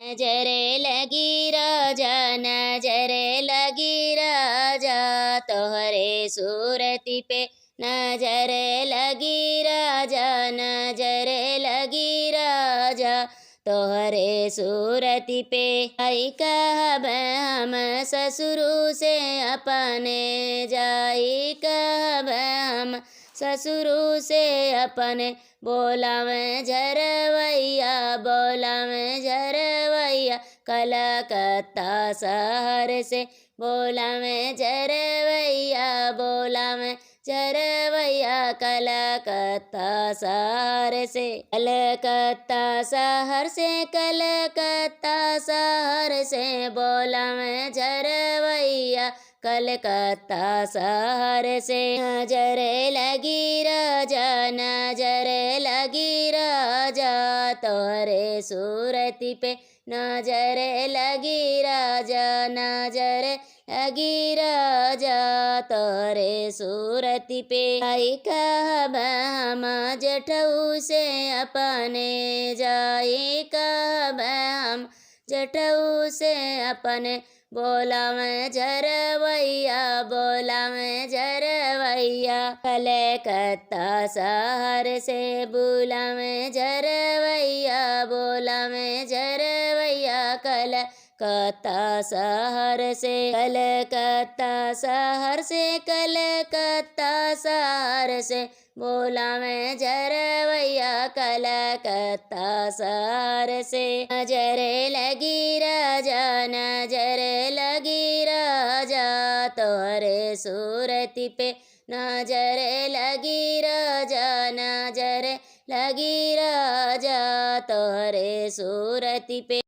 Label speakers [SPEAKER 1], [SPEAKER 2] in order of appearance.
[SPEAKER 1] नजरे लगी राजा, नजरे लगी राजा, तोहरे सूरती पे नजरे लगी राजा, नजरे लगी राजा, तोहरे सूरती पे। आई कहब हम ससुरु से अपने, जाई कहब हम ससुरु से अपने, बोला में झरवैया, बोला में झरवैया, कलकत्ता शहर से, बोला में झरवैया, बोला में झरवैया, कलकत्ता शहर से, कलकत्ता शहर से, कलकत्ता शहर से, बोला में झरवैया, कलकत्ता शहर से। नजरे लगी राजा, नजरे लगी राजा, तोहरे सूरती पे नजरे लगी राजा, नजरे लगी राजा, तोहरे सूरती पे। आई कहब हम जठऊ से अपने, जाई कहब हम जठऊ से अपने, बोला में झरवैया, बोला में झरवैया, कलकत्ता शहर से, बोला में झरवैया, बोला में झरवैया, कलकत्ता शहर से, कलकत्ता शहर से, कलकत्ता शहर से, बोला में झरवैया, कलकत्ता शहर से। नजरे लगी राजा, नजरे लगी राजा, तोहरे सूरती पे नजरे लगी राजा, नजरे लगी राजा, तोहरे सूरती पे।